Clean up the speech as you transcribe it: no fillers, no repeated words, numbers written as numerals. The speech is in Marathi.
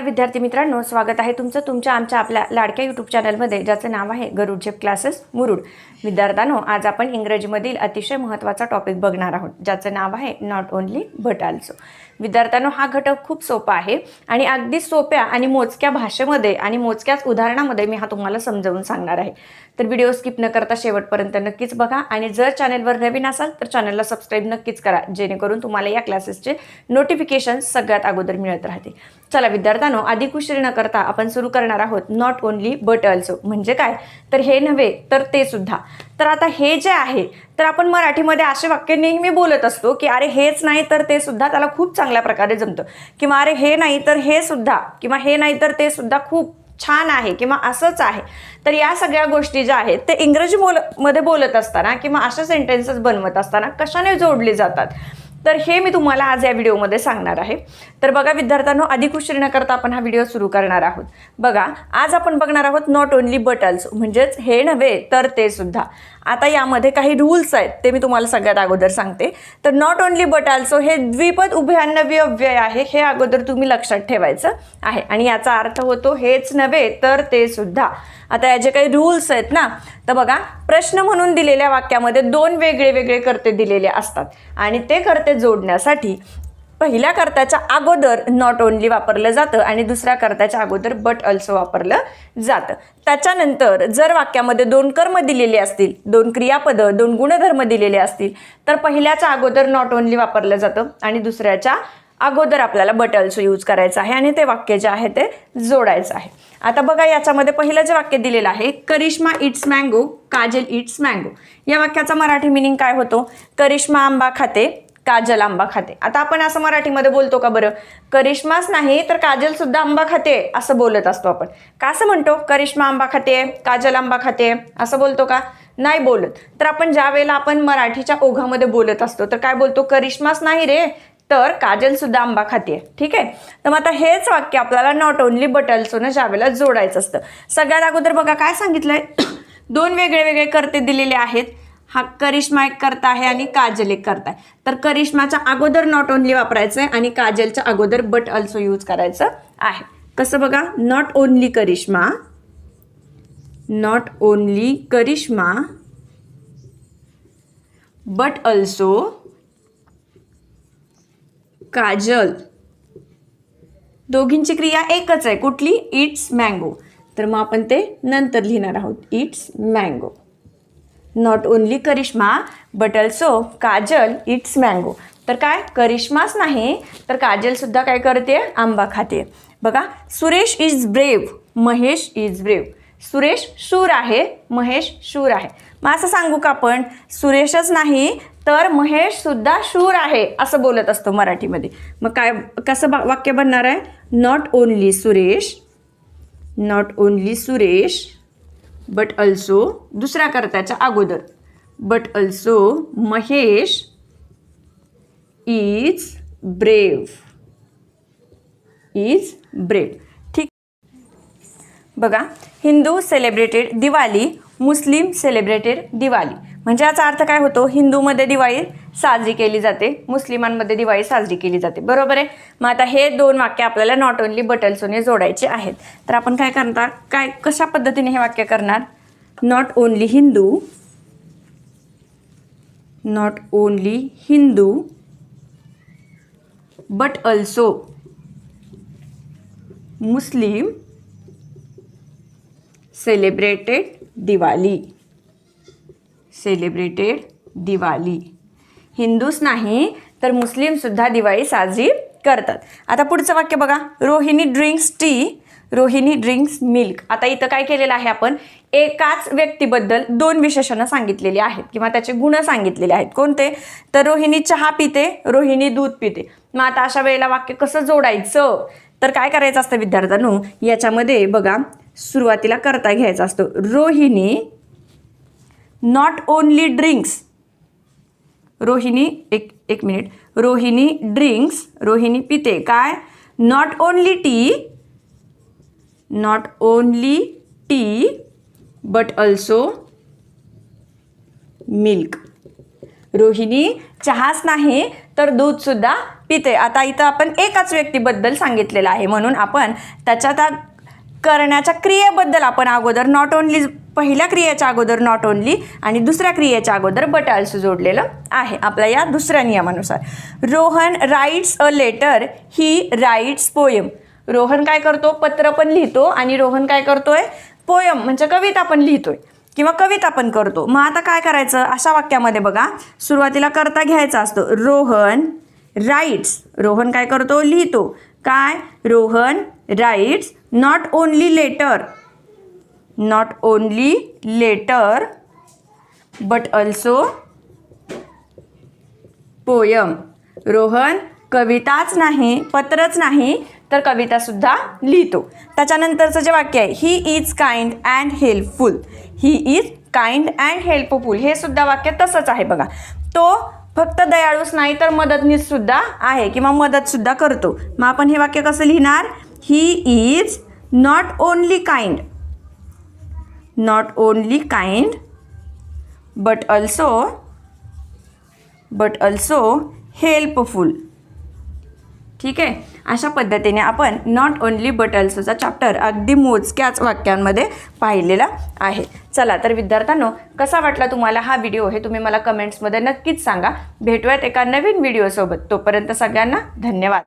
विद्यार्थी मित्रांनो, स्वागत आहे तुमचं तुमच्या आमच्या आपल्या लाडक्या यूट्यूब चॅनलमध्ये, ज्याचं नाव आहे गरुड झेप क्लासेस मुरुड. विद्यार्थ्यांनो, आज आपण इंग्रजीमधील अतिशय महत्त्वाचा टॉपिक बघणार आहोत, ज्याचं नाव आहे नॉट ओनली बट ऑल्सो. विद्यार्थ्यांनो, हा घटक खूप सोपा आहे आणि अगदी सोप्या आणि मोजक्या भाषेमध्ये आणि मोजक्याच उदाहरणामध्ये मी हा तुम्हाला समजावून सांगणार आहे. तर व्हिडिओ स्किप न करता शेवटपर्यंत नक्कीच बघा आणि जर चॅनलवर नवीन असाल तर चॅनलला सबस्क्राईब नक्कीच करा, जेणेकरून तुम्हाला या क्लासेसचे नोटिफिकेशन सगळ्यात अगोदर मिळत राहते. चला विद्यार्थ्यांनो, अधिक उशीर न करता आपण सुरू करणार आहोत नॉट ओनली बट ऑल्सो. म्हणजे काय, तर हे नव्हे तर ते सुद्धा. तर आता हे जे आहे, तर आपण मराठीमध्ये असे वाक्य नेहमी बोलत असतो की अरे हेच नाही तर ते सुद्धा, त्याला खूप चांगल्या प्रकारे जमतं. किंवा अरे हे नाही तर हे सुद्धा, किंवा हे नाही तर ते सुद्धा खूप छान आहे, किंवा असंच आहे. तर या सगळ्या गोष्टी ज्या आहेत ते इंग्रजी मध्ये बोलत असताना किंवा अशा सेंटेन्सेस बनवत असताना कशाने जोडले जातात, तर हे मी तुम्हाला आज या व्हिडिओमध्ये सांगणार आहे. तर बघा विद्यार्थ्यांनो, अधिक उशीर न करता आपण हा व्हिडिओ सुरू करणार आहोत. बघा, आज आपण बघणार आहोत नॉट ओनली बट ऑल्सो, म्हणजेच हे नव्हे तर ते सुद्धा. आता यामध्ये काही रूल्स आहेत, ते मी तुम्हाला सगळ्यात अगोदर सांगते. तर नॉट ओनली बट ऑल्सो हे द्विपद उभयान्वयी अव्यय आहे, हे अगोदर तुम्ही लक्षात ठेवायचं आहे. आणि याचा अर्थ होतो हेच नव्हे तर ते सुद्धा. आता या जे काही रूल्स आहेत ना, तर बघा, प्रश्न म्हणून दिलेल्या वाक्यामध्ये दोन वेगळे वेगळे कर्ते दिलेले असतात आणि ते कर्ते जोडण्यासाठी पहिल्या कर्त्याच्या अगोदर नॉट ओनली वापरलं जातं आणि दुसऱ्या कर्त्याच्या अगोदर बट ऑल्सो वापरलं जातं. त्याच्यानंतर जर वाक्यामध्ये दोन कर्म दिलेले असतील, दोन क्रियापद, दोन गुणधर्म दिलेले असतील, तर पहिल्याच्या अगोदर नॉट ओनली वापरलं जातं आणि दुसऱ्याच्या अगोदर आपल्याला बट ऑल्सो यूज करायचं आहे आणि ते वाक्य जे आहे ते जोडायचं आहे. आता बघा, याच्यामध्ये पहिलं जे वाक्य दिलेलं आहे, Karishma it's mango, Kajal it's mango. या वाक्याचा मराठी मिनिंग काय होतो? करिश्मा आंबा खाते, काजल आंबा खाते. आता आपण असं मराठीमध्ये बोलतो का बरं? करिश्माच नाही तर काजल सुद्धा आंबा खाते असं बोलत असतो आपण. का असं म्हणतो? करिश्मा आंबा खाते, काजल आंबा खाते असं बोलतो का? नाही बोलत. तर आपण ज्या वेळेला आपण मराठीच्या ओघामध्ये बोलत असतो तर काय बोलतो? करिश्माच नाही रे, तर काजल सुद्धा आंबा खाते. ठीक आहे. तर मग आता हेच वाक्य आपल्याला नॉट ओनली बट ऑल्सोनं ज्या वेळेला जोडायचं असतं. सगळ्यात अगोदर बघा काय सांगितलंय, दोन वेगळे वेगळे कर्ते दिलेले आहेत. हा करिश्मा एक कर्ता आहे आणि काजल एक कर्ता आहे. तर करिश्माच्या अगोदर नॉट ओनली वापरायचं आहे आणि काजलच्या अगोदर बट ऑल्सो यूज करायचं आहे. कसं बघा, not only Karishma, not only Karishma but also Kajal. दोघींची क्रिया एकच आहे, कुठली? It's mango. तर मग आपण ते नंतर लिहिणार आहोत, it's mango. Not only Karishma but also Kajal it's mango. तर काय, करिश्माच नाही तर काजल सुद्धा काय करते? आंबा खाते. बघा, Suresh is brave, Mahesh is brave. Suresh शूर आहे, महेश शूर आहे. मग असं सांगू का आपण, सुरेशच नाही तर महेश सुद्धा शूर आहे असं बोलत असतो मराठीमध्ये. मग काय, कसं वाक्य बनणार आहे? Not only Suresh, not only Suresh but also, दुसऱ्या कर्त्याच्या अगोदर but also Mahesh is brave, is brave. ठीक. बघा, हिंदू सेलिब्रेटेड दिवाळी, मुस्लिम सेलिब्रेटेड दिवाळी. म्हणजे याचा अर्थ काय होतो? हिंदूमध्ये दिवाळी साजरी केली जाते, मुस्लिमांमध्ये दिवाळी साजरी केली जाते. बरोबर आहे. मग आता हे दोन वाक्य आपल्याला नॉट ओनली बट ऑल्सोने जोडायचे आहेत. तर आपण काय करणार, काय कशा पद्धतीने हे वाक्य करणार? Not only Hindu, not only Hindu but also Muslim celebrated Diwali, celebrated Diwali. हिंदूच नाही तर मुस्लिम सुद्धा दिवाळी साजरी करतात. आता पुढचं वाक्य बघा, Rohini drinks T, Rohini drinks milk. आता इथं काय केलेलं आहे आपण? एकाच व्यक्तीबद्दल दोन विशेषणं सांगितलेली आहेत किंवा त्याचे गुण सांगितलेले आहेत. कोणते? तर रोहिणी चहा पिते, रोहिणी दूध पिते. मग आता अशा वेळेला वाक्य कसं जोडायचं? तर काय करायचं असतं विद्यार्थ्यांनो, याच्यामध्ये बघा, सुरुवातीला कर्ता घ्यायचा असतो. Rohini not only drinks, Rohini एक मिनिट, रोहिणी ड्रिंक्स, रोहिणी पिते काय? Not only T, not only T but also milk. Rohini चहाच नाही तर दूध सुद्धा पिते. आता इथं आपण एकाच व्यक्तीबद्दल सांगितलेलं आहे, म्हणून आपण त्याच्या त्या करण्याच्या क्रियेबद्दल आपण अगोदर नॉट ओन्ली, पहिल्या क्रियेच्या अगोदर नॉट ओन्ली आणि दुसऱ्या क्रियेच्या अगोदर बट ऑल्सो जोडलेलं आहे आपल्या या दुसऱ्या नियमानुसार. रोहन राईट्स अ लेटर, ही राईट्स पोयम. रोहन काय करतो, पत्र पण लिहितो आणि रोहन काय करतोय, पोयम म्हणजे कविता पण लिहितोय किंवा कविता पण करतो. मग आता काय करायचं, अशा वाक्यामध्ये बघा सुरुवातीला करता घ्यायचा असतो. रोहन राईट्स, रोहन काय करतो, लिहितो. काय, Rohan writes not only letter, not only letter but also poem. Rohan कविताच नाही, पत्रच नाही तर कवितासुद्धा लिहितो. त्याच्यानंतरचं जे वाक्य आहे, he is kind and helpful, he is kind and helpful, हे सुद्धा वाक्य तसंच आहे बघा. तो फक्त दयाळूच नाही तर मदतनीस सुद्धा आहे किंवा मदत सुद्धा करतो. मग आपण हे वाक्य कसं लिहिणार, he is not only kind, not only kind but also helpful. ठीक आहे, अशा पद्धतीने आपण नॉट ओन्ली बट ऑल्सोचा चॅप्टर अगदी मोजक्याच वाक्यांमध्ये पाहिलेला आहे. चला तर विद्यार्थ्यांनो, कसा वाटला तुम्हाला हा व्हिडिओ हे तुम्ही मला कमेंट्समध्ये नक्कीच सांगा. भेटूयात एका नवीन व्हिडिओसोबत. तोपर्यंत सगळ्यांना धन्यवाद.